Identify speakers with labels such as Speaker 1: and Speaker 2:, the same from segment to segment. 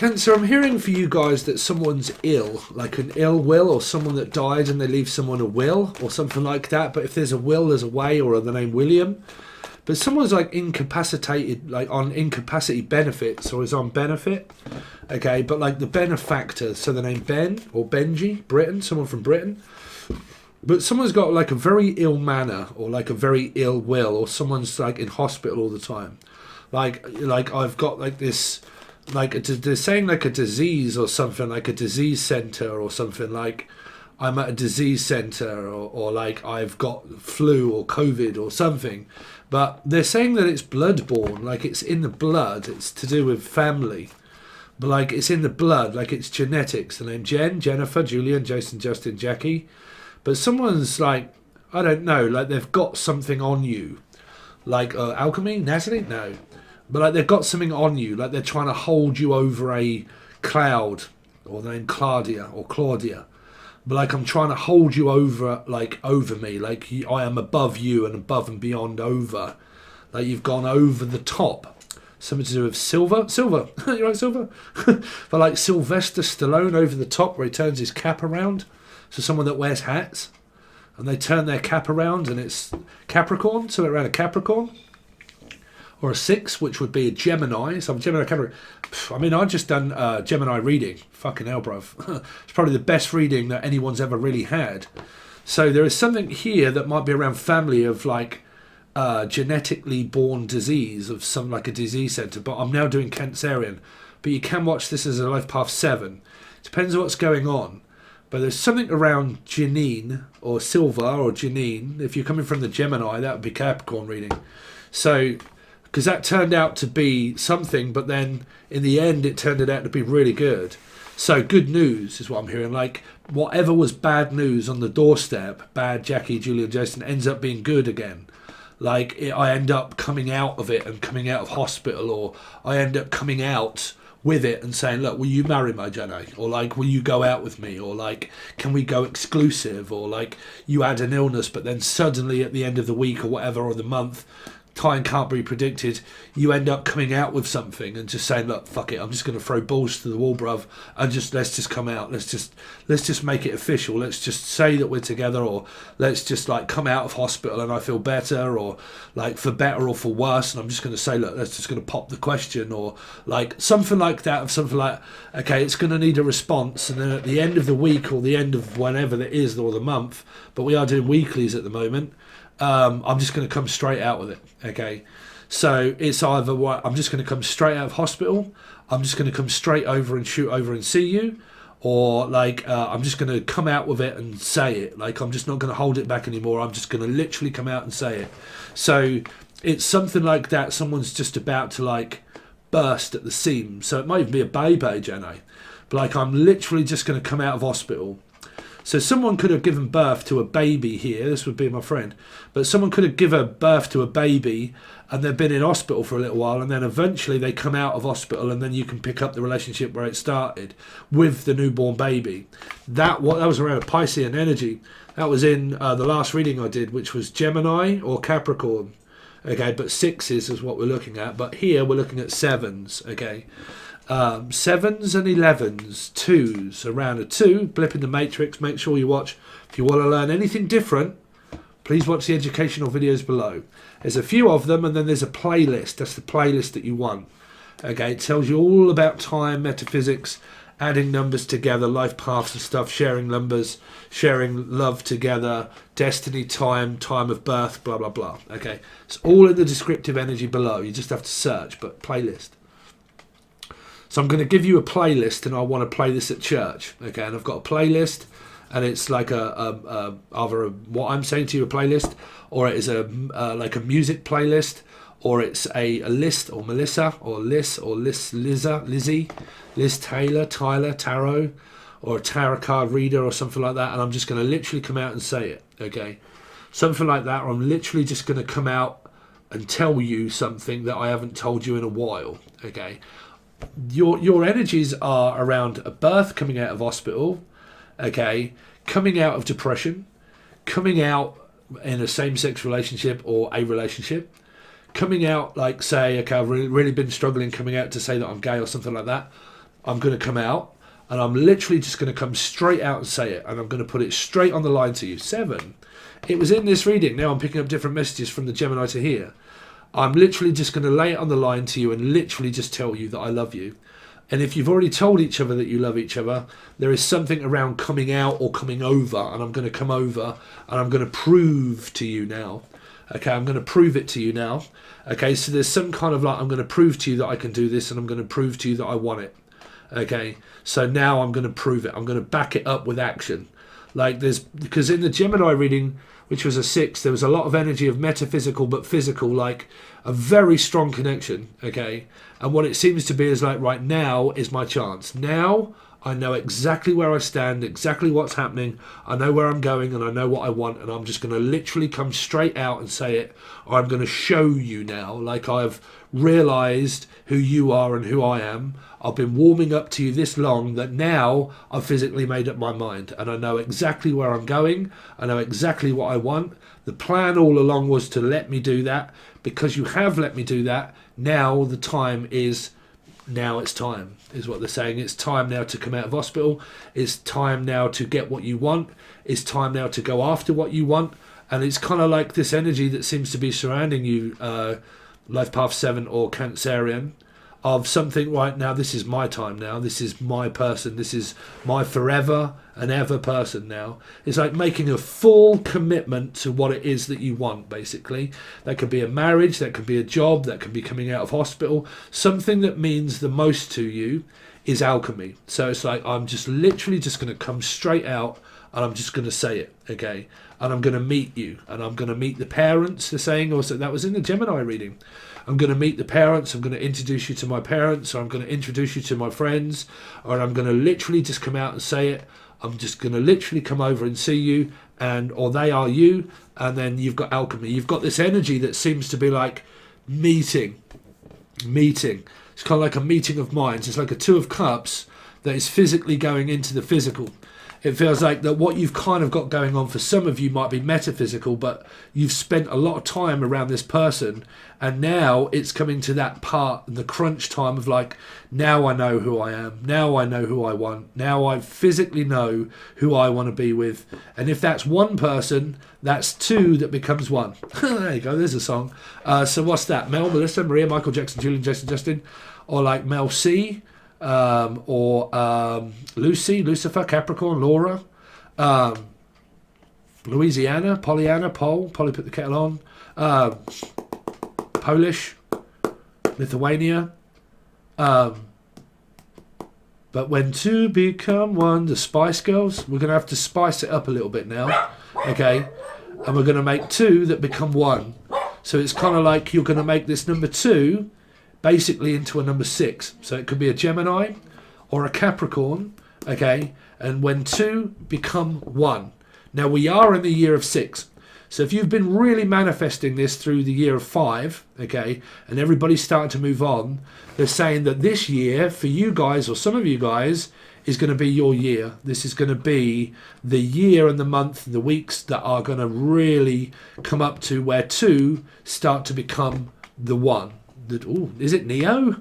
Speaker 1: Cancer, I'm hearing for you guys that someone's ill, like an ill will, or someone that died and they leave someone a will or something like that. But if there's a will, there's a way, or the name William. But someone's like incapacitated, like on incapacity benefits, or is on benefit. Okay, but like the benefactor, so the name Ben or Benji, Britain, someone from Britain. But someone's got like a very ill manner, or like a very ill will, or someone's like in hospital all the time. Like I've got like this, like they're saying like a disease or something, like a disease center or something, like I'm at a disease center, or like I've got flu or COVID or something. But they're saying that it's blood-borne, like it's in the blood, it's to do with family. But like it's in the blood, like it's genetics. The name Jen, Jennifer, Julian, Jason, Justin, Jackie. But someone's like, I don't know, like they've got something on you. Like alchemy, Natalie? No. But like they've got something on you, like they're trying to hold you over a cloud, or the name Claudia or Claudia. But like I'm trying to hold you over, like over me, like I am above you and above and beyond over. Like you've gone over the top. Something to do with Silver. You right, Silver? But like Sylvester Stallone over the top, where he turns his cap around. So someone that wears hats, and they turn their cap around, and it's Capricorn, so around a Capricorn. Or a 6, which would be a Gemini. So I'm Gemini, Capricorn. I mean, I've just done Gemini reading. Fucking hell, bruv. It's probably the best reading that anyone's ever really had. So there is something here that might be around family of like genetically born disease of some, like a disease centre. But I'm now doing Cancerian. But you can watch this as a life path 7. Depends on what's going on. But there's something around Janine or Silva or Janine. If you're coming from the Gemini, that would be Capricorn reading. So, because that turned out to be something, but then in the end it turned out to be really good. So good news is what I'm hearing. Like whatever was bad news on the doorstep, bad Jackie, Julian, Jason, ends up being good again. Like I end up coming out of it and coming out of hospital, or I end up coming out with it and saying, look, will you marry my Jenny? Or like, will you go out with me? Or like, can we go exclusive? Or like, you had an illness, but then suddenly at the end of the week or whatever, or the month, time can't be predicted, you end up coming out with something and just saying, look, fuck it, I'm just going to throw balls to the wall, bruv, and let's just come out, let's just make it official, let's just say that we're together, or let's just like come out of hospital and I feel better, or like for better or for worse, and I'm just going to say, look, let's just going to pop the question, or like something like that, of something like, okay, it's going to need a response, and then at the end of the week or the end of whenever that is, or the month, but we are doing weeklies at the moment, I'm just going to come straight out with it, okay? So it's either I'm just going to come straight out of hospital, I'm just going to come straight over and shoot over and see you, or like I'm just going to come out with it and say it. Like I'm just not going to hold it back anymore. I'm just going to literally come out and say it. So it's something like that. Someone's just about to like burst at the seams. So it might even be a baby, Jenny. But like I'm literally just going to come out of hospital. So someone could have given birth to a baby here. This would be my friend. But someone could have given birth to a baby and they've been in hospital for a little while, and then eventually they come out of hospital, and then you can pick up the relationship where it started with the newborn baby. That was around a Piscean energy. That was in the last reading I did, which was Gemini or Capricorn. Okay, but 6s is what we're looking at. But here we're looking at 7s. Okay. 7s and 11s, 2s, around a 2, blip in the matrix. Make sure you watch. If you want to learn anything different, please watch the educational videos below. There's a few of them, and then there's a playlist. That's the playlist that you want. Okay, it tells you all about time, metaphysics, adding numbers together, life paths and stuff, sharing numbers, sharing love together, destiny, time of birth, blah, blah, blah. Okay, it's all in the descriptive energy below. You just have to search, but playlist. So I'm going to give you a playlist, and I want to play this at church. Okay, and I've got a playlist, and it's like either what I'm saying to you, a playlist, or it is like a music playlist, or it's a list, or Melissa, or Lizzie, Liz Taylor, Tyler, Tarot, or a tarot card reader, or something like that. And I'm just going to literally come out and say it. Okay, something like that, or I'm literally just going to come out and tell you something that I haven't told you in a while. Okay. Your energies are around a birth, coming out of hospital, okay, coming out of depression, coming out in a same-sex relationship or a relationship, coming out like say, okay, I've really been struggling coming out to say that I'm gay or something like that, I'm going to come out, and I'm literally just going to come straight out and say it, and I'm going to put it straight on the line to you. 7. It was in this reading. Now I'm picking up different messages from the Gemini to here. I'm literally just going to lay it on the line to you and literally just tell you that I love you. And if you've already told each other that you love each other, there is something around coming out or coming over, and I'm going to come over and I'm going to prove to you now. Okay, I'm going to prove it to you now. Okay, so there's some kind of like, I'm going to prove to you that I can do this, and I'm going to prove to you that I want it. Okay, so now I'm going to prove it. I'm going to back it up with action. Like because in the Gemini reading, which was a 6, there was a lot of energy of metaphysical but physical, like a very strong connection. Okay, and what it seems to be is like, right now is my chance. Now I know exactly where I stand, exactly what's happening. I know where I'm going, and I know what I want, and I'm just going to literally come straight out and say it, or I'm going to show you now, like I've realised who you are and who I am. I've been warming up to you this long that now I've physically made up my mind, and I know exactly where I'm going. I know exactly what I want. The plan all along was to let me do that. Because you have let me do that, now the time is... Now it's time, is what they're saying. It's time now to come out of hospital. It's time now to get what you want. It's time now to go after what you want. And it's kind of like this energy that seems to be surrounding you, Life Path 7 or Cancerian, of something right now. This is my time now. This is my person. This is my forever and ever person now. It's like making a full commitment to what it is that you want, basically. That could be a marriage, that could be a job, that could be coming out of hospital. Something that means the most to you is alchemy. So it's like, I'm just literally just going to come straight out, and I'm just going to say it, okay? And I'm going to meet you, and I'm going to meet the parents. They're saying also, that was in the Gemini reading. I'm going to meet the parents, I'm going to introduce you to my parents, or I'm going to introduce you to my friends, or I'm going to literally just come out and say it. I'm just going to literally come over and see you, and or they are you, and then you've got alchemy. You've got this energy that seems to be like meeting. It's kind of like a meeting of minds. It's like a 2 of cups that is physically going into the physical. It feels like that what you've kind of got going on for some of you might be metaphysical, but you've spent a lot of time around this person, and now it's coming to that part, the crunch time of like, now I know who I am, now I know who I want, now I physically know who I want to be with. And if that's one person, that's 2 that becomes 1. There you go, there's a song. So what's that? Mel, Melissa, Maria, Michael, Jackson, Julian, Jason, Justin, or like Mel C, or Lucy, Lucifer, Capricorn, Laura, Louisiana, Pollyanna, Polly put the kettle on, Polish, Lithuania, but when 2 become 1, the Spice Girls. We're going to have to spice it up a little bit now, okay, and we're going to make 2 that become 1. So it's kind of like you're going to make this number 2 basically into a number 6. So it could be a Gemini or a Capricorn, okay? And when 2 become 1. Now we are in the year of 6. So if you've been really manifesting this through the year of 5, okay, and everybody's starting to move on, they're saying that this year for you guys, or some of you guys, is going to be your year. This is going to be the year and the month and the weeks that are going to really come up to where 2 start to become the 1. Ooh, is it Neo?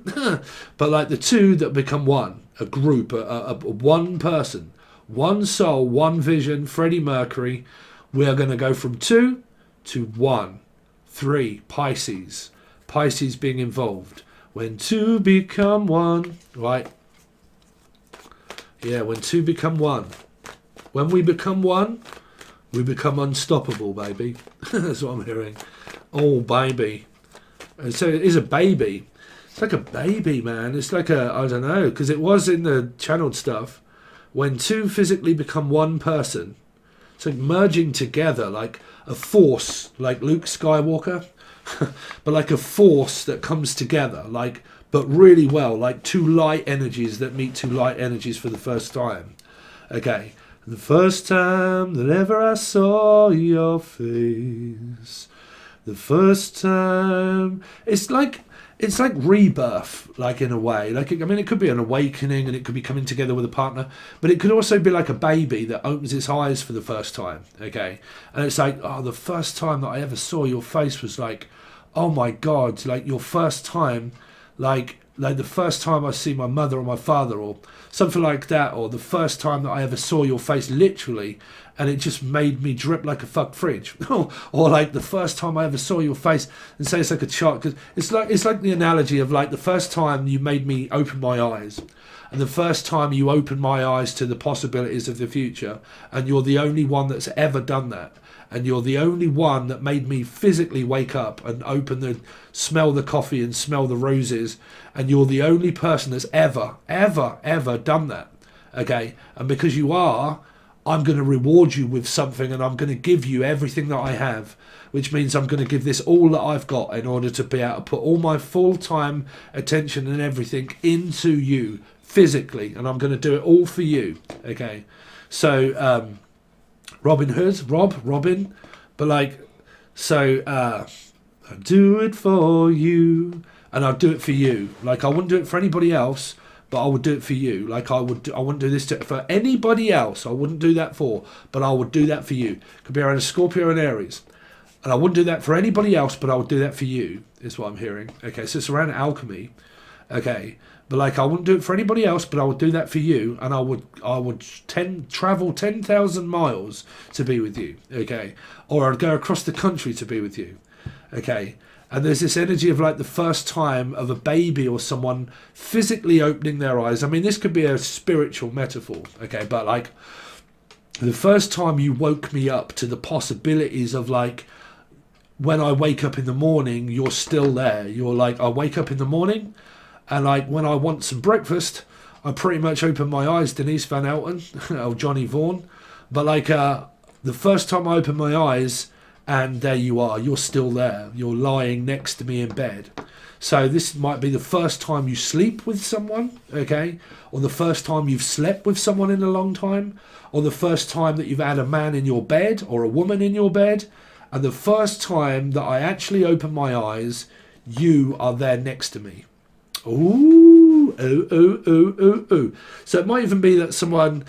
Speaker 1: But like the 2 that become 1, a group, a one person, one soul, one vision, Freddie Mercury. We are going to go from 2 to 1. 3, Pisces. Pisces being involved. When 2 become 1, right? Yeah, when 2 become 1. When we become 1, we become unstoppable, baby. That's what I'm hearing. Oh, baby. So it is a baby. It's like a baby, man. It's like a, I don't know, because it was in the channeled stuff. When 2 physically become 1 person, it's like merging together, like a force, like Luke Skywalker, but like a force that comes together, like, but really well, like 2 light energies that meet 2 light energies for the first time. Okay, the first time that ever I saw your face. The first time, it's like rebirth, like in a way. Like, I mean, it could be an awakening, and it could be coming together with a partner, but it could also be like a baby that opens its eyes for the first time. Okay, and it's like, oh, the first time that I ever saw your face was like, oh my God, like your first time, like like the first time I see my mother or my father or something like that, or the first time that I ever saw your face literally and it just made me drip like a fucked fridge. Or like the first time I ever saw your face, and say it's like a child, because it's like the analogy of like the first time you made me open my eyes, and the first time you opened my eyes to the possibilities of the future, and you're the only one that's ever done that. And you're the only one that made me physically wake up and smell the coffee and smell the roses. And you're the only person that's ever done that. Okay? And because you are, I'm going to reward you with something, and I'm going to give you everything that I have. Which means I'm going to give this all that I've got in order to be able to put all my full-time attention and everything into you physically. And I'm going to do it all for you. Okay? So, Robin Hood, Robin, but like, so I'll do it for you, and I'll do it for you. Like, I wouldn't do it for anybody else, but I would do it for you. Like, I wouldn't do this for anybody else. I wouldn't do that for, but I would do that for you. Could be around a Scorpio and Aries, and I wouldn't do that for anybody else, but I would do that for you. Is what I'm hearing. Okay, so it's around alchemy. Okay. But like, I wouldn't do it for anybody else, but I would do that for you, and I would travel 10,000 miles to be with you, okay? Or I'd go across the country to be with you, okay? And there's this energy of like the first time of a baby or someone physically opening their eyes. I mean, this could be a spiritual metaphor, okay? But like, the first time you woke me up to the possibilities of like, when I wake up in the morning, you're still there. You're like, I wake up in the morning, and like when I want some breakfast, I pretty much open my eyes, Denise Van Elton, or Johnny Vaughan. But like the first time I open my eyes, and there you are, you're still there. You're lying next to me in bed. So this might be the first time you sleep with someone, okay? Or the first time you've slept with someone in a long time. Or the first time that you've had a man in your bed or a woman in your bed. And the first time that I actually open my eyes, you are there next to me. Ooh, ooh. So it might even be that someone,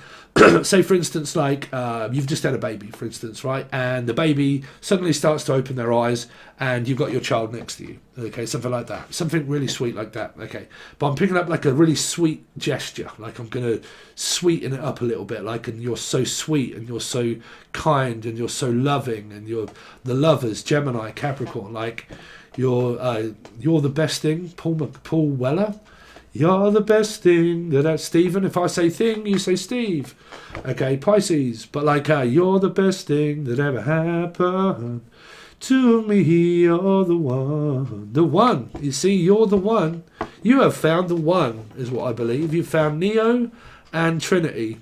Speaker 1: say for instance, like you've just had a baby, for instance, right? And the baby suddenly starts to open their eyes, and you've got your child next to you. Okay, something like that. Something really sweet like that. Okay, but I'm picking up like a really sweet gesture. Like I'm going to sweeten it up a little bit. Like, and you're so sweet, and you're so kind, and you're so loving, and you're the lovers, Gemini, Capricorn, like. You're the best thing, Paul Weller. You're the best thing. That's Stephen. If I say thing, you say Steve. Okay, Pisces. But like, you're the best thing that ever happened to me. You're the one. The one. You see, you're the one. You have found the one, is what I believe. You found Neo and Trinity.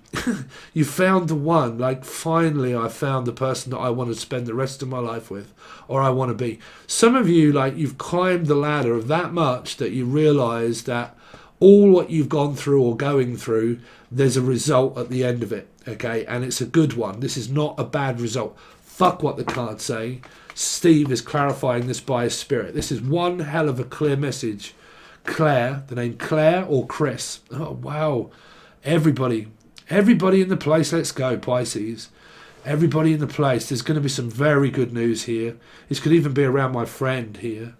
Speaker 1: You found the one. Like, finally I found the person that I want to spend the rest of my life with, or I want to be. Some of you, like, you've climbed the ladder of that much that you realise that all what you've gone through or going through, there's a result at the end of it, okay? And it's a good one. This is not a bad result. Fuck what the cards say. Steve is clarifying this by his spirit. This is one hell of a clear message. Claire, the name Claire or Chris. Oh, wow. Everybody in the place, let's go, Pisces. Everybody in the place. There's going to be some very good news here. This could even be around my friend here.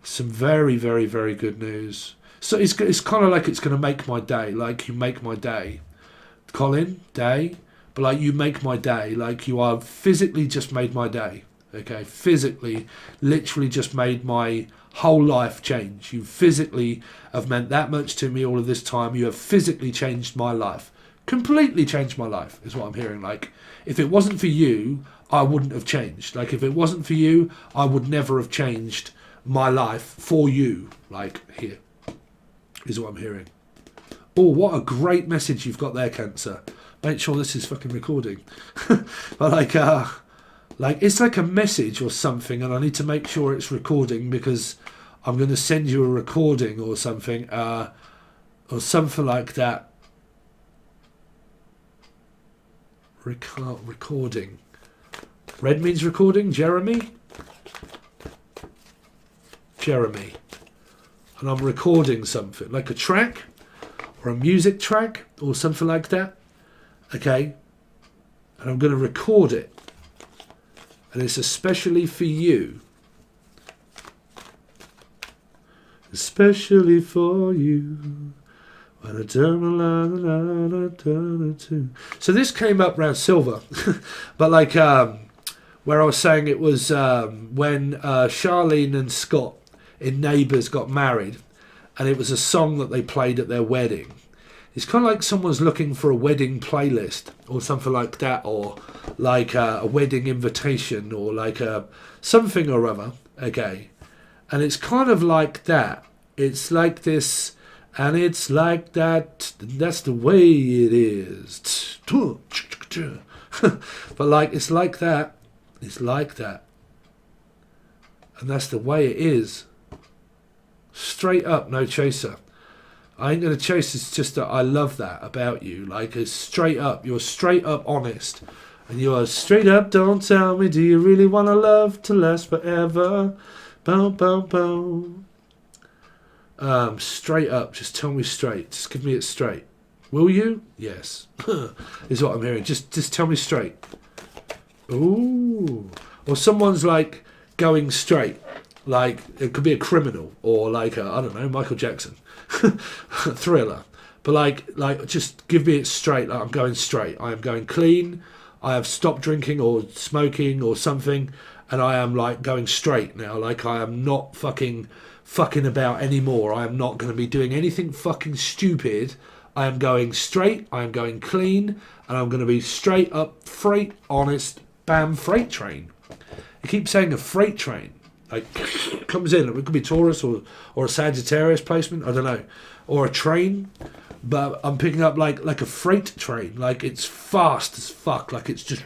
Speaker 1: Some very, very, very good news. So it's kind of like it's going to make my day. Like, you make my day. Colin, day. But like, you make my day. Like, you are physically just made my day. Okay, physically, literally just made my whole life change. You physically have meant that much to me all of this time. You have physically changed my life. Completely changed my life, is what I'm hearing. Like, if it wasn't for you, I wouldn't have changed. Like, if it wasn't for you, I would never have changed my life for you. Like, here is what I'm hearing. Oh, what a great message you've got there, Cancer. Make sure this is fucking recording. But like, it's like a message or something, and I need to make sure it's recording, because I'm going to send you a recording or something like that. Recording. Red means recording. Jeremy. And I'm recording something, like a track, or a music track, or something like that. Okay. And I'm going to record it. And it's especially for you. especially for you. So this came up round silver, but like where I was saying it was when Charlene and Scott in Neighbours got married, and it was a song that they played at their wedding. It's kind of like someone's looking for a wedding playlist or something like that, or like a wedding invitation, or like something or other. Okay, and it's kind of like that. It's like this. And it's like that. That's the way it is. But like, it's like that. It's like that. And that's the way it is. Straight up, no chaser. I ain't going to chase. It's just that I love that about you. Like, it's straight up. You're straight up honest. And you are straight up, don't tell me, do you really want a love to last forever? Boom, boom, boom. Straight up, just tell me straight. Just give me it straight. Will you? Yes. Is what I'm hearing. Just tell me straight. Ooh. Or someone's like going straight. Like, it could be a criminal, or like I don't know, Michael Jackson. Thriller. But like just give me it straight. Like, I'm going straight. I am going clean. I have stopped drinking or smoking or something, and I am like going straight now. Like, I am not fucking about anymore. I am not going to be doing anything fucking stupid. I am going straight, I am going clean, and I'm going to be straight up, freight, honest, bam, freight train. You keep saying a freight train. Like, comes in, it could be Taurus or a Sagittarius placement, I don't know, or a train, but I'm picking up like a freight train. Like, it's fast as fuck, like it's just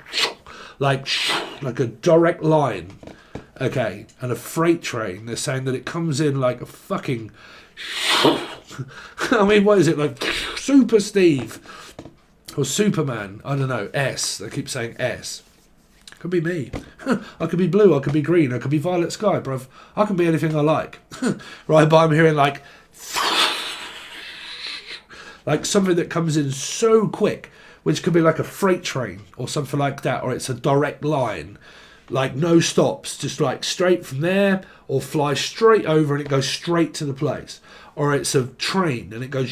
Speaker 1: like a direct line. Okay, and a freight train, they're saying that it comes in like a fucking... I mean, what is it, like Super Steve or Superman? I don't know, S. They keep saying S. Could be me. I could be blue, I could be green, I could be violet sky, bruv. I can be anything I like. Right, but I'm hearing like something that comes in so quick, which could be like a freight train or something like that, or it's a direct line. Like, no stops, just like straight from there, or fly straight over and it goes straight to the place. Or it's a train and it goes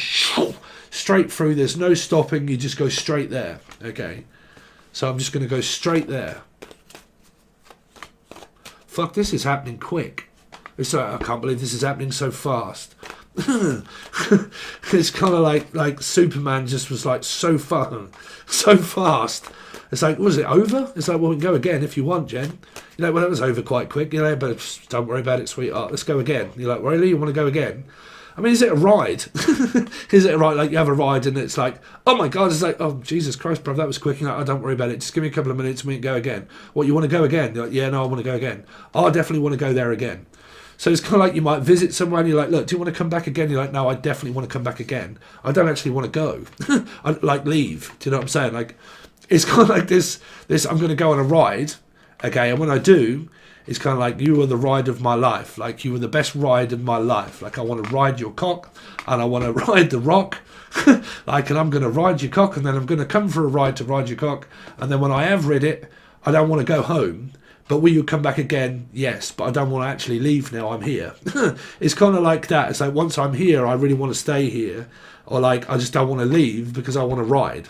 Speaker 1: straight through, there's no stopping, you just go straight there. Okay, so I'm just going to go straight there. Fuck, this is happening quick. It's like, I can't believe this is happening so fast. It's kind of like Superman just was like so fast. It's like, was it over? It's like, well, we can go again if you want, Jen. You know, well, that was over quite quick. You know, but don't worry about it, sweetheart. Let's go again. You're like, really? You want to go again? I mean, is it a ride? Is it a ride? Like, you have a ride and it's like, oh my God, it's like, oh, Jesus Christ, bro, that was quick. You're like, oh, don't worry about it. Just give me a couple of minutes and we can go again. What, you want to go again? You're like, yeah, no, I want to go again. Oh, I definitely want to go there again. So it's kind of like you might visit somewhere and you're like, look, do you want to come back again? You're like, no, I definitely want to come back again. I don't actually want to go. I like leave. Do you know what I'm saying? Like, it's kind of like this, I'm going to go on a ride, okay, and when I do, it's kind of like, you were the ride of my life, like, you were the best ride of my life, like, I want to ride your cock, and I want to ride the rock, like, and I'm going to ride your cock, and then I'm going to come for a ride to ride your cock, and then when I have rid it, I don't want to go home, but will you come back again? Yes, but I don't want to actually leave now, I'm here. It's kind of like that. It's like, once I'm here, I really want to stay here, or like, I just don't want to leave because I want to ride.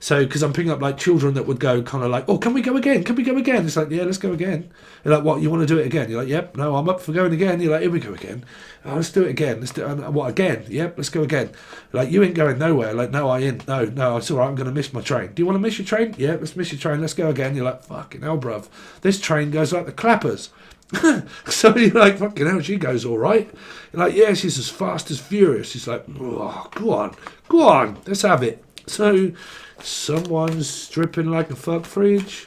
Speaker 1: So, because I'm picking up like children that would go kind of like, oh, can we go again? Can we go again? It's like, yeah, let's go again. You're like, what, you want to do it again? You're like, yep, no, I'm up for going again. You're like, here we go again. Oh, let's do it again. Let's do it. What, again? Yep, let's go again. Like, you ain't going nowhere. Like, no, I ain't. No, it's all right. I'm going to miss my train. Do you want to miss your train? Yeah, let's miss your train. Let's go again. You're like, fucking hell, bruv. This train goes like the clappers. So you're like, fucking hell, she goes all right. You're like, yeah, she's as fast as furious. She's like, oh, go on, let's have it. So, someone's stripping like a fuck fridge.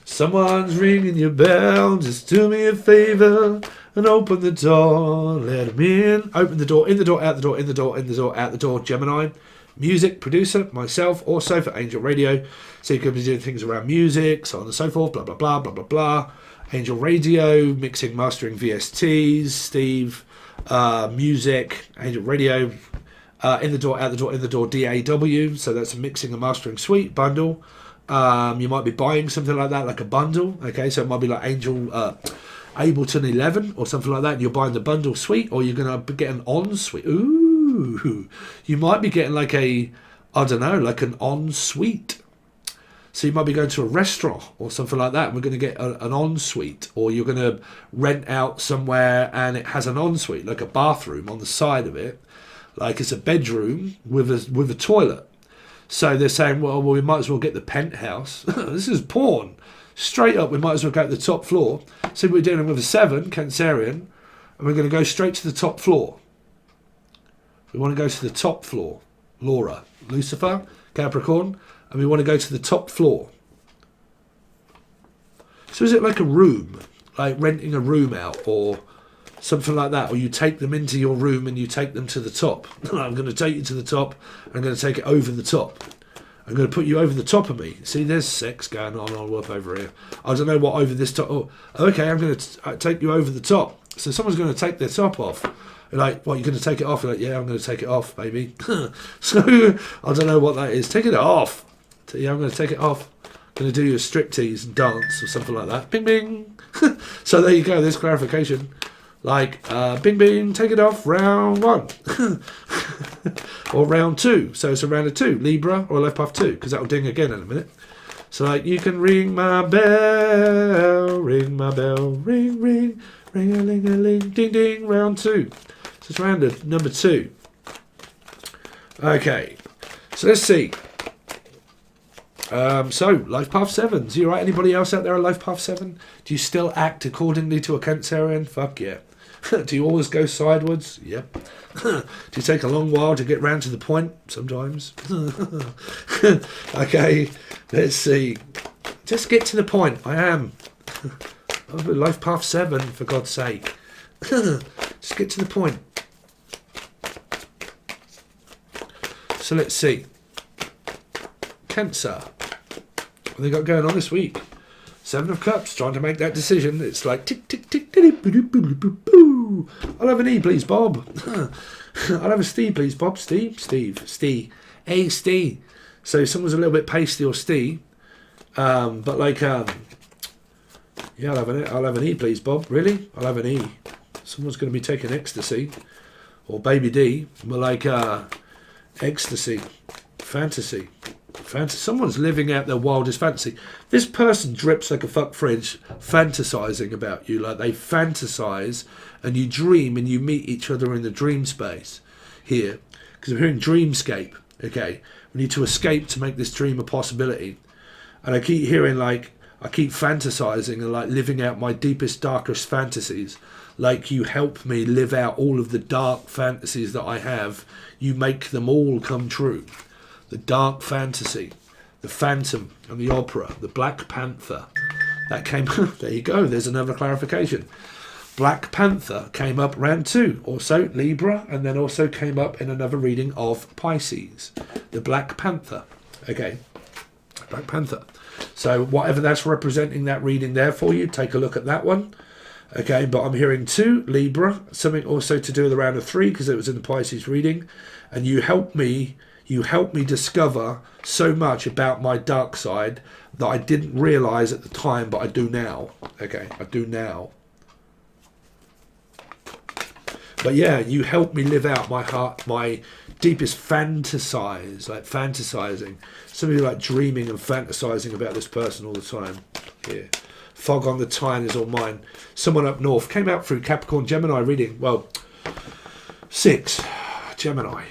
Speaker 1: Someone's ringing your bell. Just do me a favour and open the door. Let him in. Open the door, in the door, out the door, in the door, in the door, out the door. Gemini. Music producer, myself, also for Angel Radio. So you could be doing things around music, so on and so forth, blah, blah, blah, blah, blah, blah. Angel Radio, mixing, mastering VSTs, Steve, music, Angel Radio. In the door, out the door, in the door, DAW. So that's a mixing and mastering suite bundle. You might be buying something like that, like a bundle. Okay, so it might be like Angel Ableton 11 or something like that, and you're buying the bundle suite, or you're going to get an ensuite. Ooh, you might be getting like a, I don't know, like an ensuite. So you might be going to a restaurant or something like that, and we're going to get an ensuite, or you're going to rent out somewhere and it has an ensuite, like a bathroom on the side of it, like it's a bedroom with a toilet. So they're saying, well, we might as well get the penthouse. This is porn. Straight up, we might as well go to the top floor. So we're dealing with a 7, Cancerian, and we're going to go straight to the top floor. We want to go to the top floor. Laura, Lucifer, Capricorn, and we want to go to the top floor. So is it like a room, like renting a room out or something like that, or you take them into your room and you take them to the top? I'm going to take you to the top. I'm going to take it over the top. I'm going to put you over the top of me. See, there's sex going on up over here. I don't know what over this top. Oh, okay, I'm going to take you over the top. So someone's going to take their top off. You're like, what, you're going to take it off? You're like, yeah, I'm going to take it off, baby. So I don't know what that is. Take it off. Yeah, I'm going to take it off. I'm going to do you a striptease and dance or something like that. Bing, bing. So there you go. There's clarification. Like, bing, bing, take it off, round 1. Or round 2. So it's a round of 2. Libra or left path 2, because that'll ding again in a minute. So, like, you can ring my bell, ring, ring, ring-a-ling-a-ling, ding, ding, round 2. So it's round of number 2. Okay. So let's see. So, life path 7s. You right? Anybody else out there on life path 7? Do you still act accordingly to a Cancerian? Fuck yeah. Do you always go sideways? Yep. Do you take a long while to get round to the point? Sometimes. Okay, let's see. Just get to the point. I am. Life path 7, for God's sake. Just get to the point. So let's see. Cancer. What have they got going on this week? 7 of Cups, trying to make that decision. It's like tick, tick, tick, tick, boo, boo, boo, boo, boo. I'll have an E, please, Bob. I'll have a Steve, please, Bob. Steve. Hey, Steve. So someone's a little bit pasty or Steve. But like, yeah, I'll have an E, please, Bob. Really? I'll have an E. Someone's going to be taking Ecstasy. Or Baby D. But like, Ecstasy. Fantasy. Someone's living out their wildest fantasy. This person drips like a fuck fridge, fantasizing about you. Like they fantasize, and you dream, and you meet each other in the dream space here. Because we're in dreamscape. Okay, we need to escape to make this dream a possibility. And I keep hearing like I keep fantasizing and like living out my deepest, darkest fantasies. Like you help me live out all of the dark fantasies that I have. You make them all come true. The dark fantasy, the Phantom and the Opera, the Black Panther. That came up. There you go. There's another clarification. Black Panther came up round 2. Also Libra, and then also came up in another reading of Pisces. The Black Panther. Okay. Black Panther. So whatever that's representing that reading there for you, take a look at that one. Okay, but I'm hearing 2, Libra. Something also to do with the round of 3, because it was in the Pisces reading. And you help me discover so much about my dark side that I didn't realise at the time, but I do now. Okay, I do now. But yeah, you help me live out my heart, my deepest fantasies, like fantasizing. Some of you like dreaming and fantasizing about this person all the time. Yeah. Fog on the Tyne is all mine. Someone up north came out through Capricorn Gemini reading. Well, 6 Gemini.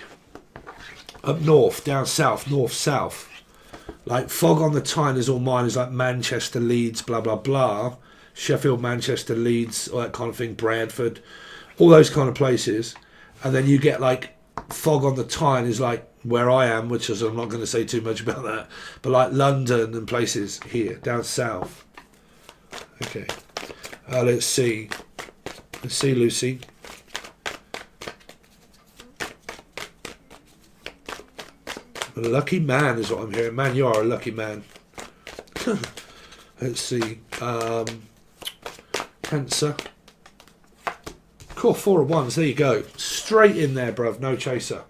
Speaker 1: Up north, down south, north, south. Like Fog on the Tyne is all mine is like Manchester, Leeds, blah, blah, blah. Sheffield, Manchester, Leeds, all that kind of thing, Bradford, all those kind of places. And then you get like Fog on the Tyne is like where I am, which is, I'm not going to say too much about that, but like London and places here, down south. Okay. Let's see. Let's see, Lucy. A lucky man is what I'm hearing. Man, you are a lucky man. Let's see. Cancer. Cool, 4 of Wands. There you go. Straight in there, bruv. No chaser.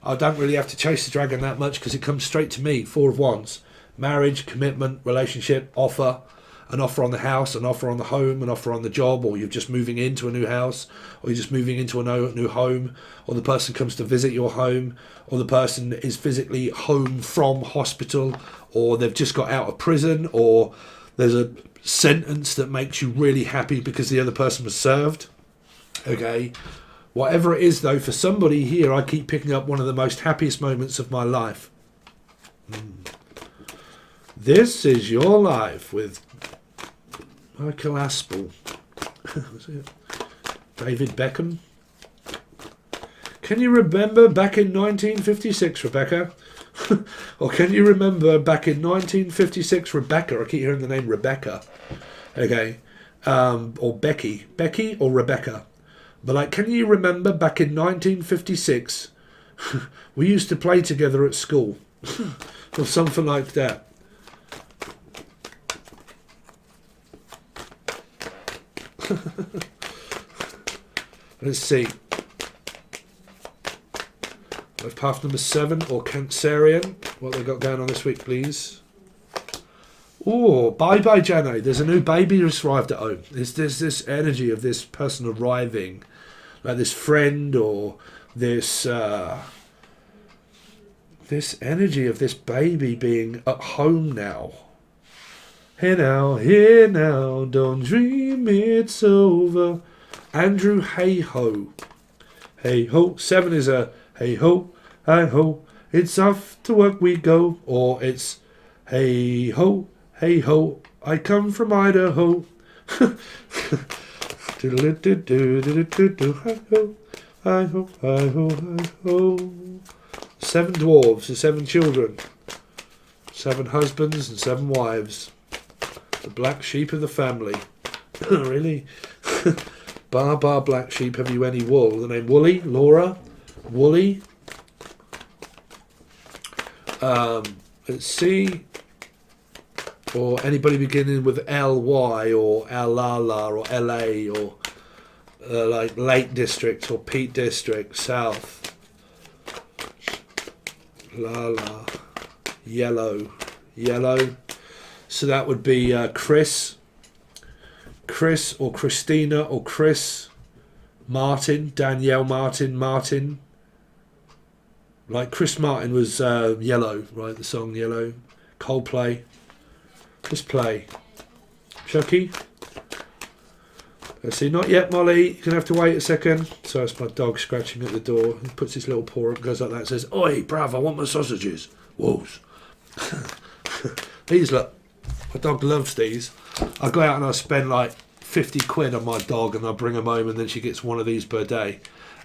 Speaker 1: I don't really have to chase the dragon that much because it comes straight to me. 4 of Wands. Marriage, commitment, relationship, offer. an offer on the house, an offer on the home, an offer on the job, or you're just moving into a new house, or you're just moving into a new home, or the person comes to visit your home, or the person is physically home from hospital, or they've just got out of prison, or there's a sentence that makes you really happy because the other person was served. Okay, whatever it is though, for somebody here, I keep picking up one of the most happiest moments of my life. This is your life with Michael Aspel. David Beckham. Can you remember back in 1956, Rebecca? Or can you remember back in 1956, Rebecca? I keep hearing the name Rebecca. Okay. Or Becky. Becky or Rebecca. But like, can you remember back in 1956, we used to play together at school? Or something like that. Let's see. Life path number 7 or Cancerian. What they got going on this week, please? Oh, bye-bye, Jano. There's a new baby who's arrived at home. There's this energy of this person arriving. Like this friend or this this energy of this baby being at home now. Here now, don't dream it's over. Andrew Hey-Ho. Hey-Ho. 7 is a hey-ho, hi-ho, it's off to work we go. Or it's hey-ho, hey-ho, I come from Idaho. Hi-ho, hi-ho, hi-ho. 7 dwarves and 7 children. 7 husbands and 7 wives. The black sheep of the family. Really? Bar, black sheep, have you any wool? The name Woolly, Laura, Woolly. Let's see. Or anybody beginning with L-Y or L-La-La or L-A or like Lake District or Peak District, South. La-La. Yellow. So that would be Chris or Christina or Chris, Martin, Danielle Martin. Like Chris Martin was Yellow, right? The song Yellow. Coldplay. Let's play. Chucky. Let's see, not yet, Molly. You're going to have to wait a second. So it's my dog scratching at the door. He puts his little paw up, goes like that, and says, "Oi, bruv, I want my sausages." Whoas. These, look. My dog loves these. I go out and I spend like 50 quid on my dog and I bring him home and then she gets one of these per day.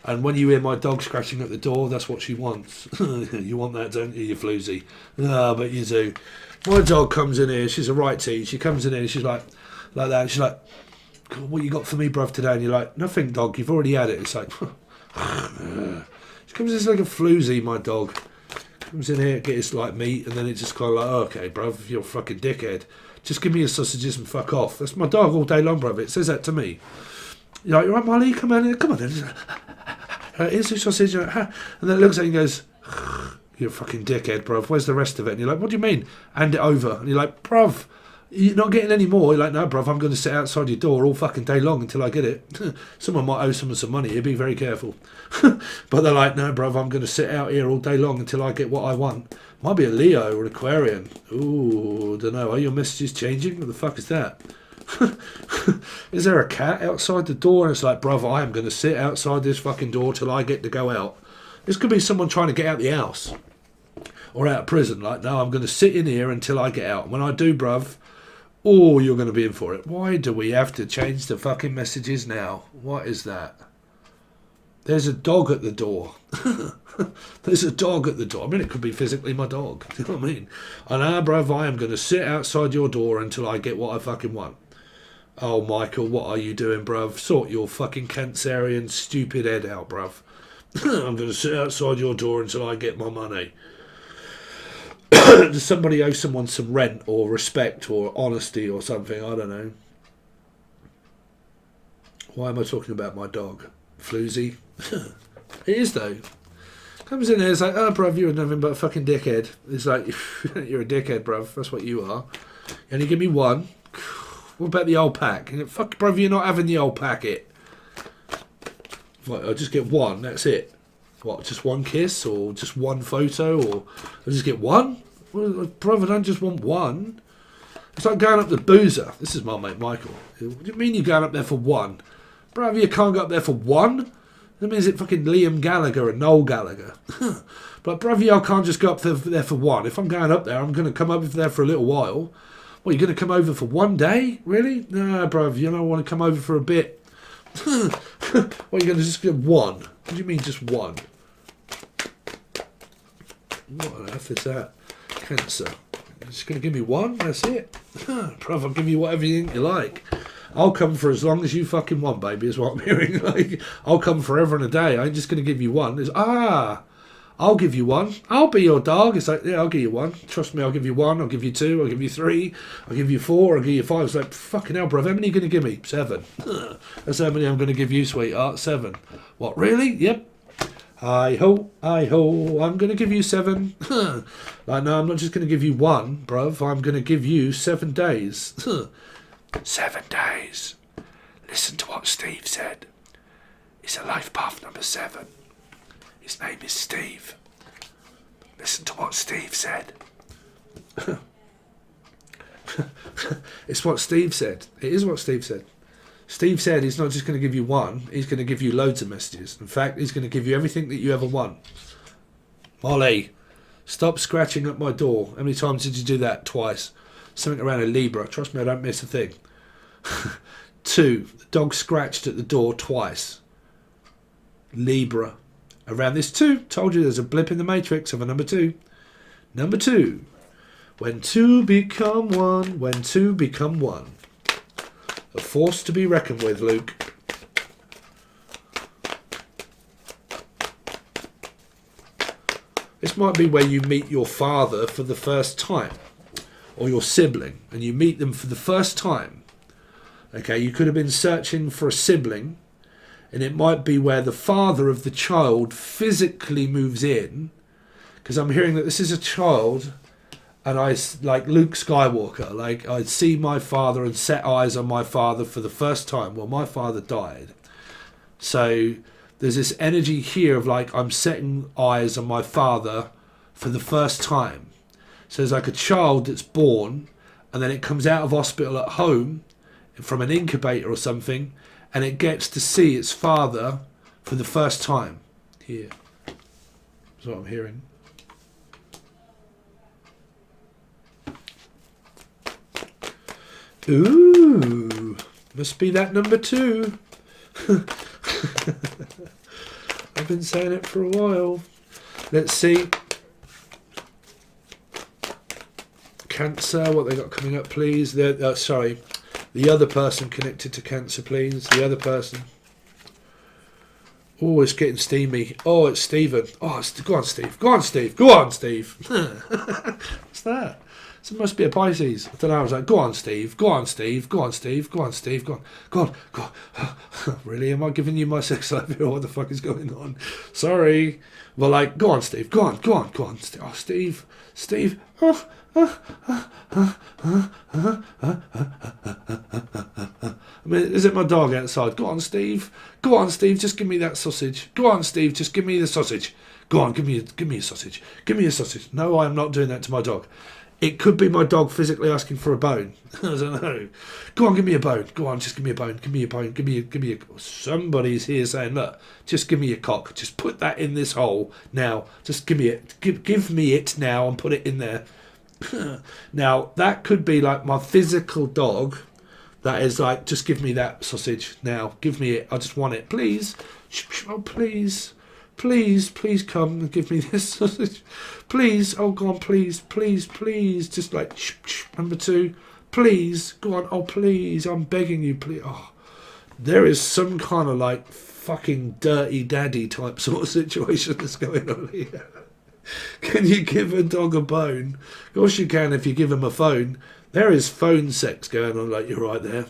Speaker 1: And when you hear my dog scratching at the door, that's what she wants. You want that, don't you, you floozy? Ah, but you do. My dog comes in here, she's a right tea. She comes in here, she's like that. And she's like, "What you got for me, bruv, today?" And you're like, "Nothing, dog, you've already had it." It's like, she comes in like a floozy, my dog. Comes in here, gets like meat, and then it's just kind of like, "Oh, okay, bruv, you're a fucking dickhead. Just give me your sausages and fuck off." That's my dog all day long, bruv. It says that to me. You're like, "All right, Molly, come on then. Here's the sausage." And then it looks at you and goes, "You're a fucking dickhead, bruv. Where's the rest of it?" And you're like, "What do you mean? Hand it over." And you're like, "Bruv, you're not getting any more." You're like, "No, bruv, I'm going to sit outside your door all fucking day long until I get it." Someone might owe someone some money here, be very careful. But they're like, "No, bruv, I'm going to sit out here all day long until I get what I want." Might be a Leo or an Aquarian. Ooh, don't know. Are your messages changing? What the fuck is that? Is there a cat outside the door? And it's like, "Bruv, I am going to sit outside this fucking door till I get to go out." This could be someone trying to get out the house. Or out of prison. Like, "No, I'm going to sit in here until I get out. When I do, bruv, oh, you're going to be in for it." Why do we have to change the fucking messages now? What is that? There's a dog at the door. There's a dog at the door. I mean, it could be physically my dog. Do you know what I mean? And bruv, I am going to sit outside your door until I get what I fucking want. Oh, Michael, what are you doing, bruv? Sort your fucking Cancerian stupid head out, bruv. I'm going to sit outside your door until I get my money. Does somebody owe someone some rent or respect or honesty or something? I don't know. Why am I talking about my dog? Floozy? It is, though. Comes in here, it's like, "Oh, bruv, you're nothing but a fucking dickhead." It's like, "You're a dickhead, bruv. That's what you are. You only give me one." What about the old pack? Fuck, brother, you're not having the old packet. Right, I'll just get one, that's it. What, just one kiss or just one photo or I'll just get one? Well, brother, I don't just want one. It's like going up to Boozer. This is my mate Michael. What do you mean you're going up there for one? Brother, you can't go up there for one? That means it fucking Liam Gallagher and Noel Gallagher. But brother, I can't just go up there for one. If I'm going up there, I'm going to come over there for a little while. What, you're going to come over for one day? Really? No, brother, you don't want to come over for a bit. What, you're going to just get one? What do you mean just one? What on earth is that? Cancer. You're just going to give me one? That's it? Bruv, I'll give you whatever you think you like. I'll come for as long as you fucking want, baby, is what I'm hearing. Like, I'll come forever and a day. I ain't just going to give you one. It's, I'll give you one. I'll be your dog. It's like, yeah, I'll give you one. Trust me, I'll give you one. I'll give you two. I'll give you three. I'll give you four. I'll give you five. It's like, fucking hell, bruv, how many are you going to give me? 7. That's how many I'm going to give you, sweetheart. 7. What, really? Yep. Hi-ho, hi-ho, I'm going to give you 7. Like, no, I'm not just going to give you one, bruv. I'm going to give you 7 days. 7 days. Listen to what Steve said. He's a life path number 7. His name is Steve. Listen to what Steve said. It's what Steve said. It is what Steve said. Steve said he's not just going to give you one, he's going to give you loads of messages. In fact, he's going to give you everything that you ever want. Molly, stop scratching at my door. How many times did you do that? Twice. Something around a Libra. Trust me, I don't miss a thing. 2, the dog scratched at the door twice. Libra. Around this 2, told you there's a blip in the matrix of a number 2. Number 2. When 2 become 1, when 2 become 1. A force to be reckoned with, Luke. This might be where you meet your father for the first time, or your sibling, and you meet them for the first time. Okay, you could have been searching for a sibling, and it might be where the father of the child physically moves in, because I'm hearing that this is a child. And I, like Luke Skywalker, like I'd see my father and set eyes on my father for the first time. Well, my father died. So there's this energy here of like I'm setting eyes on my father for the first time. So it's like a child that's born and then it comes out of hospital at home from an incubator or something and it gets to see its father for the first time. Here. That's what I'm hearing. Ooh, must be that number 2. I've been saying it for a while. Let's see. Cancer, what they got coming up, please. Sorry, the other person connected to Cancer, please. The other person. Oh, it's getting steamy. Oh, it's Stephen. Oh, go on, Steve. Go on, Steve. Go on, Steve. What's that? So it must be a Pisces. I don't know. I was like, go on, Steve. Go on, Steve. Go on, Steve. Go on, Steve. Go on. Go on. Go on. Really? Am I giving you my sex life here? What the fuck is going on? Sorry. Well, like, go on, Steve. Go on. Go on. Go on. Oh, Steve. Steve. I mean, is it my dog outside? Go on, Steve. Go on, Steve. Just give me that sausage. Go on, Steve. Just give me the sausage. Go on. Give me a sausage. Give me a sausage. No, I am not doing that to my dog. It could be my dog physically asking for a bone. I don't know. Go on, give me a bone. Go on, just give me a bone. Give me a bone. Give me a. Somebody's here saying, look, just give me a cock. Just put that in this hole now. Just give me it. Give me it now and put it in there. Now that could be like my physical dog. That is like, just give me that sausage now. Give me it. I just want it, please. Oh, please. Please come and give me this sausage. Please, oh, go on, please. Just like, number 2. Please, go on, oh, please, I'm begging you, please. Oh, there is some kind of like fucking dirty daddy type sort of situation that's going on here. Can you give a dog a bone? Of course you can if you give him a phone. There is phone sex going on, like, you're right there.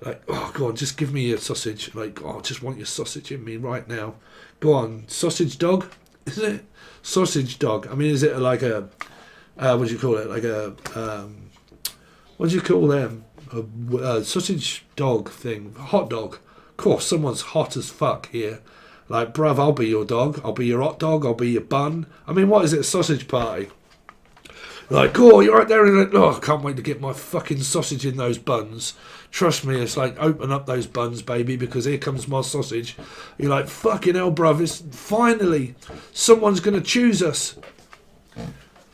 Speaker 1: Like, oh, go on, just give me your sausage. Like, oh, I just want your sausage in me right now. Go on, sausage dog? Is it? Sausage dog. I mean, is it like a, what do you call it? Like a, what do you call them? a sausage dog thing, hot dog. Of course, someone's hot as fuck here. Like, bruv, I'll be your dog. I'll be your hot dog. I'll be your bun. I mean, what is it, a sausage party? Like, oh, you're right there, and like, oh, I can't wait to get my fucking sausage in those buns. Trust me, it's like, open up those buns, baby, because here comes my sausage. You're like, fucking hell, bruv, it's finally, someone's going to choose us.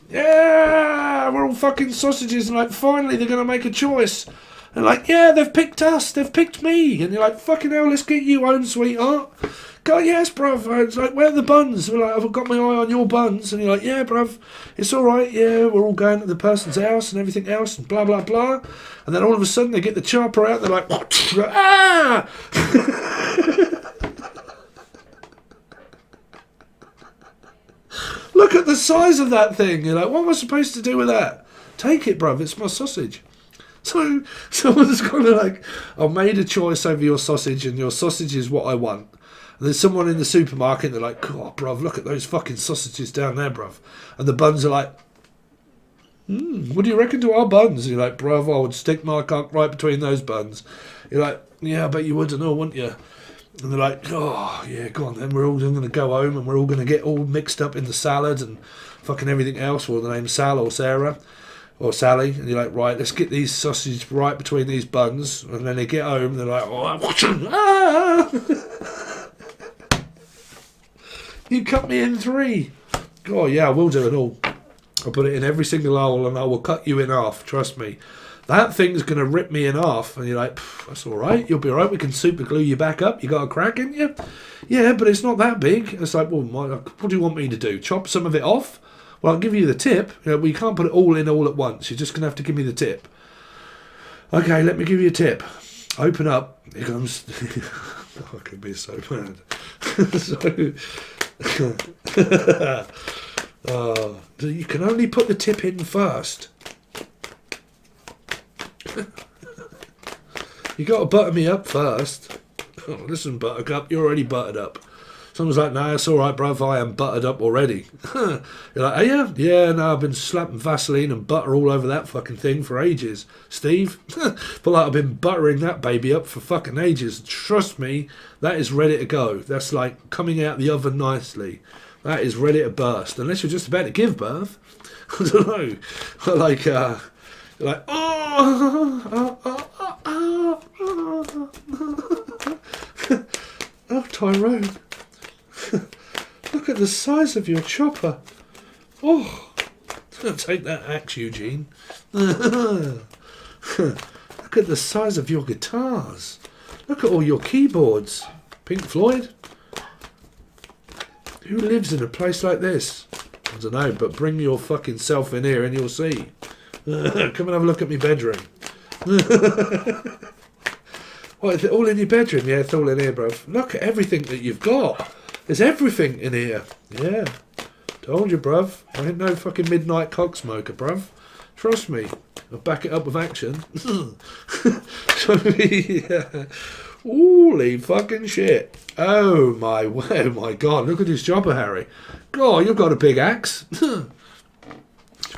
Speaker 1: Yeah, we're all fucking sausages, and like, finally, they're going to make a choice. And like, yeah, they've picked us, they've picked me. And you're like, fucking hell, let's get you home, sweetheart. God, yes, bruv. It's like, where are the buns? We're like, I've got my eye on your buns. And you're like, yeah, bruv, it's all right. Yeah, we're all going to the person's house and everything else and blah, blah, blah. And then all of a sudden they get the chopper out. They're like, ah! Look at the size of that thing. You're like, what am I supposed to do with that? Take it, bruv. It's my sausage. So someone's kind of like, I've made a choice over your sausage and your sausage is what I want. And there's someone in the supermarket, they're like, oh, bruv, look at those fucking sausages down there, bruv. And the buns are like, what do you reckon to our buns? And you're like, bruv, I would stick my cock right between those buns. You're like, yeah, I bet you would, wouldn't you? And they're like, oh, yeah, go on then. We're all going to go home and we're all going to get all mixed up in the salad and fucking everything else. Or the name's Sal or Sarah or Sally. And you're like, right, let's get these sausages right between these buns. And then they get home and they're like, oh, ah! You cut me in 3. Oh, yeah, I will do it all. I'll put it in every single hole and I will cut you in half. Trust me. That thing's going to rip me in half. And you're like, that's all right. You'll be all right. We can super glue you back up. You got a crack in you? Yeah, but it's not that big. It's like, well, what do you want me to do? Chop some of it off? Well, I'll give you the tip. We can't put it all in all at once. You're just going to have to give me the tip. Okay, let me give you a tip. Open up. Here comes... oh, I could be so bad. You can only put the tip in first. You got to butter me up first. Oh, listen, Buttercup, you're already buttered up. Someone's like, nah, it's all right, bruv, I am buttered up already. You're like, are you? Yeah, no, I've been slapping Vaseline and butter all over that fucking thing for ages. Steve? But like, I've been buttering that baby up for fucking ages. Trust me, that is ready to go. That's like coming out the oven nicely. That is ready to burst. Unless you're just about to give birth. I don't know. Like, oh, Tyrone. Look at the size of your chopper. Oh, take that axe, Eugene. Look at the size of your guitars. Look at all your keyboards. Pink Floyd? Who lives in a place like this? I don't know, but bring your fucking self in here and you'll see. Come and have a look at my bedroom. What, is it all in your bedroom? Yeah, it's all in here, bruv. Look at everything that you've got. There's everything in here. Yeah. Told you, bruv. I ain't no fucking midnight cock smoker, bruv. Trust me. I'll back it up with action. Yeah. Holy fucking shit. Oh my god. Look at this chopper, Harry. God, you've got a big axe. God,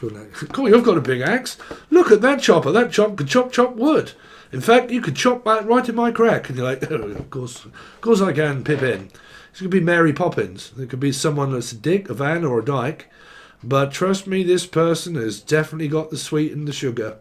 Speaker 1: you've got a big axe. Look at that chopper. That chop could chop wood. In fact, you could chop that right in my crack. And you're like, oh, of course I can, Pippin. It could be Mary Poppins. It could be someone that's a dick, a van, or a dyke. But trust me, this person has definitely got the sweet and the sugar.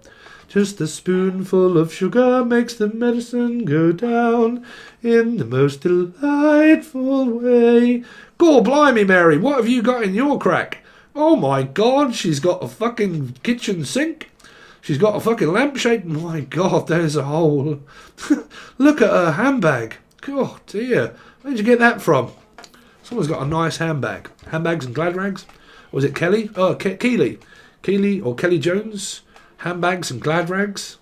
Speaker 1: Just a spoonful of sugar makes the medicine go down in the most delightful way. God blimey, Mary, what have you got in your crack? Oh my God, she's got a fucking kitchen sink. She's got a fucking lampshade. My God, there's a hole. Look at her handbag. God dear. Where'd you get that from? Someone's got a nice handbag. Handbags and glad rags? Or was it Kelly? Oh, Keely. Keely or Kelly Jones. Handbags and glad rags.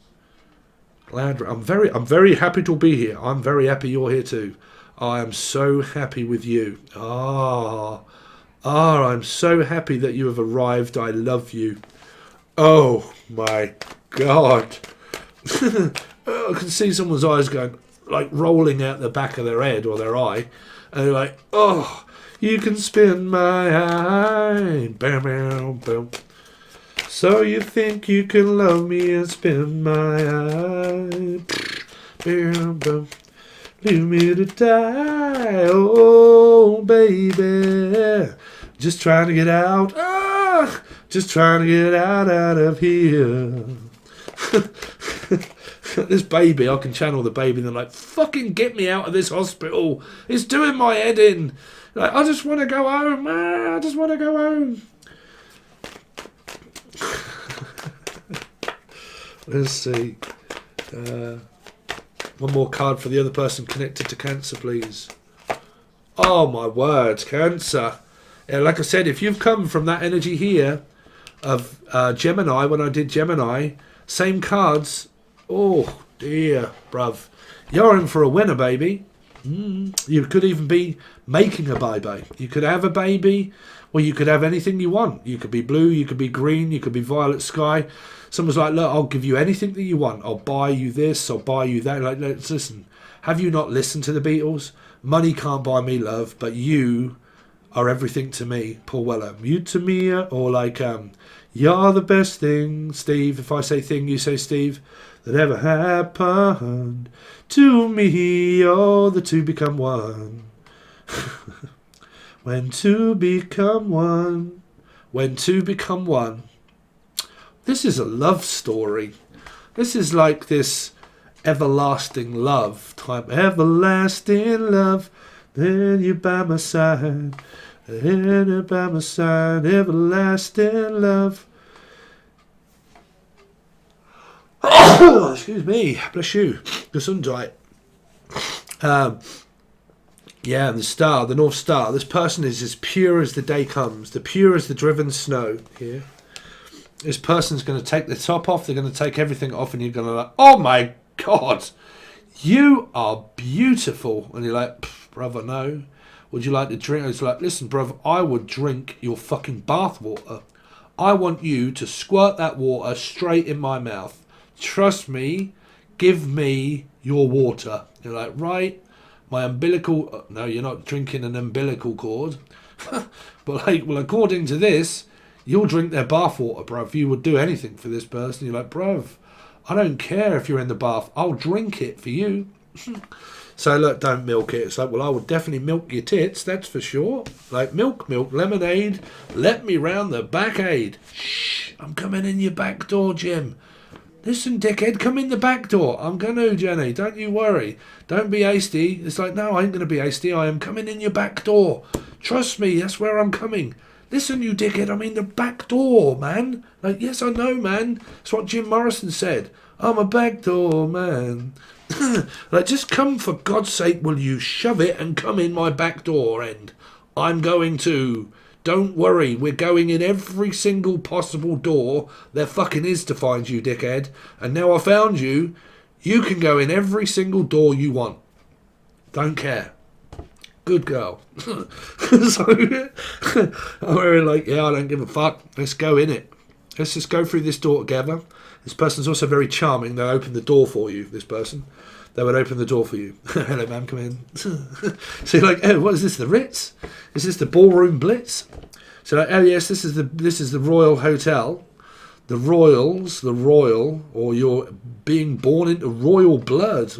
Speaker 1: I'm very happy to be here. I'm very happy you're here too. I am so happy with you. I'm so happy that you have arrived. I love you. Oh my God. I can see someone's eyes going, like rolling out the back of their head or their eye. And they're like, oh, you can spin my eye. Bam, bam, bam. So you think you can love me and spin my eye? Leave me to die, oh baby. Just trying to get out, just trying to get out of here. This baby, I can channel the baby and they're like, fucking get me out of this hospital. It's doing my head in. Like, I just want to go home, man. I just want to go home. Let's see. One more card for the other person connected to Cancer, please. Oh, my word, Cancer. Yeah, like I said, if you've come from that energy here of Gemini, when I did Gemini, same cards. Oh, dear, bruv. You're in for a winner, baby. You could even be making a baby. You could have a baby, or you could have anything you want. You could be blue, you could be green, you could be violet sky. Someone's like, look, I'll give you anything that you want. I'll buy you this, I'll buy you that. Like, listen, have you not listened to the Beatles? Money can't buy me love, but you are everything to me. Paul Weller. You to me, or like, you're the best thing, Steve. If I say thing, you say Steve. That ever happened to me, oh, the two become one. When two become one. When two become one. This is a love story. This is like this everlasting love type. Everlasting love. Then you're by my side. Then you're by my side. Everlasting love. Excuse me, bless you. Gesundheit. Yeah, the star, the North Star. This person is as pure as the day comes, the pure as the driven snow. Here, this person's going to take the top off. They're going to take everything off, and you're going to like, oh my God, you are beautiful. And you're like, brother, no. Would you like to drink? It's like, listen, brother, I would drink your fucking bath water. I want you to squirt that water straight in my mouth. Trust me, give me your water. You're like, right, my umbilical... No, you're not drinking an umbilical cord. But like, well, according to this, you'll drink their bath water, bruv. You would do anything for this person. You're like, bruv, I don't care if you're in the bath. I'll drink it for you. So look, don't milk it. It's like, well, I would definitely milk your tits, that's for sure. Like, milk, lemonade. Let me round the back aid. Shh, I'm coming in your back door, Jim. Listen, dickhead, come in the back door. I'm going to, Jenny. Don't you worry. Don't be hasty. It's like, no, I ain't going to be hasty. I am coming in your back door. Trust me, that's where I'm coming. Listen, you dickhead, I'm in the back door, man. Like, yes, I know, man. That's what Jim Morrison said. I'm a back door, man. Like, just come, for God's sake, will you shove it and come in my back door end. I'm going to... Don't worry, we're going in every single possible door there fucking is to find you, dickhead. And now I found you, you can go in every single door you want. Don't care. Good girl. So, I'm like, yeah, I don't give a fuck. Let's go in it. Let's just go through this door together. This person's also very charming. They'll open the door for you, this person. They would open the door for you. Hello, ma'am, come in. So you're like, oh, what is this, the Ritz? Is this the Ballroom Blitz? So like, oh yes, this is the Royal Hotel. The Royals, the Royal, or you're being born into royal blood.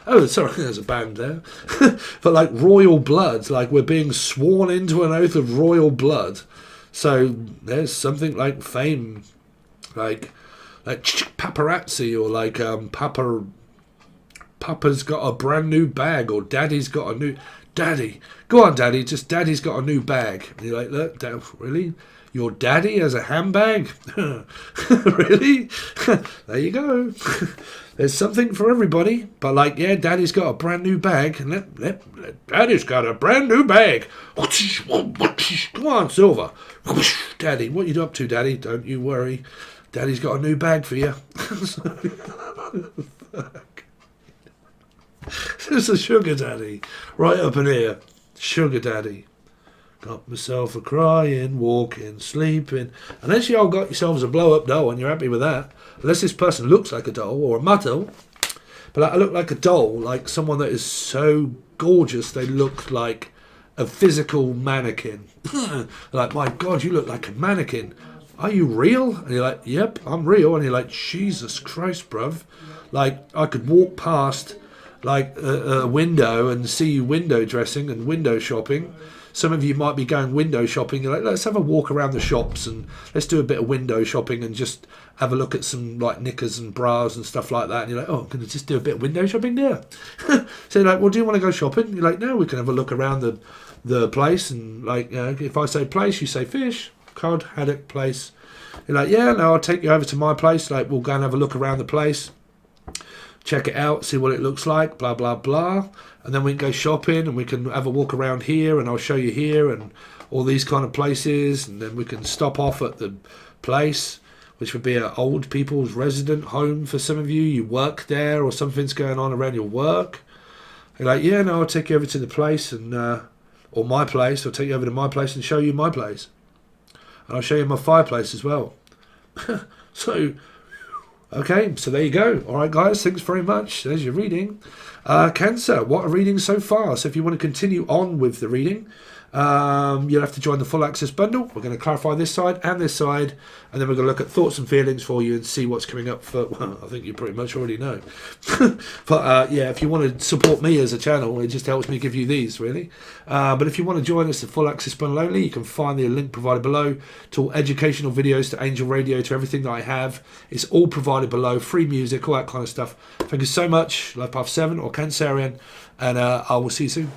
Speaker 1: Oh, sorry, there's a band there. But like royal blood, like we're being sworn into an oath of royal blood. So there's something like fame, like paparazzi, or like Papa's got a brand new bag, or Daddy's got a new... Daddy, go on, Daddy, just Daddy's got a new bag. And you're like, look, Dad, really? Your daddy has a handbag? Really? There you go. There's something for everybody. But like, yeah, Daddy's got a brand new bag. And Daddy's got a brand new bag. Come on, Silver. Daddy, what you up to, Daddy? Don't you worry. Daddy's got a new bag for you. It's a sugar daddy. Right up in here. Sugar daddy. Got myself a crying, walking, sleeping. Unless you all got yourselves a blow-up doll and you're happy with that. Unless this person looks like a doll or a model. But like, I look like a doll, like someone that is so gorgeous they look like a physical mannequin. Like, my God, you look like a mannequin. are you real? And you're like, yep, I'm real. And you're like, Jesus Christ, bruv. Like, I could walk past like a window and see you window dressing and window shopping. Some of you might be going window shopping. You're like, let's have a walk around the shops and let's do a bit of window shopping and just have a look at some like knickers and bras and stuff like that. And you're like, oh, can I just do a bit of window shopping there? So you're like, well, do you want to go shopping? You're like, no, we can have a look around the place. And like, if I say place, you say fish, cod, haddock, place. You're like, yeah, no, I'll take you over to my place. Like, we'll go and have a look around the place. Check it out, see what it looks like, blah, blah, blah. And then we can go shopping and we can have a walk around here and I'll show you here and all these kind of places. And then we can stop off at the place, which would be an old people's resident home for some of you. You work there or something's going on around your work. You're like, yeah, no, I'll take you over to the place and or my place. I'll take you over to my place and show you my place. And I'll show you my fireplace as well. So... okay, so there you go. All right, guys, thanks very much. There's your reading. Cancer, what a reading so far. So if you want to continue on with the reading, you'll have to join the full access bundle. We're going to clarify this side and this side, and then we're going to look at thoughts and feelings for you and see what's coming up for, well, I think you pretty much already know. But yeah, if you want to support me as a channel, it just helps me give you these, really. But if you want to join us, the full access bundle only, you can find the link provided below to all educational videos, to Angel Radio, to everything that I have. It's all provided below, free music, all that kind of stuff. Thank you so much. Life Path 7 or Cancerian, and I will see you soon.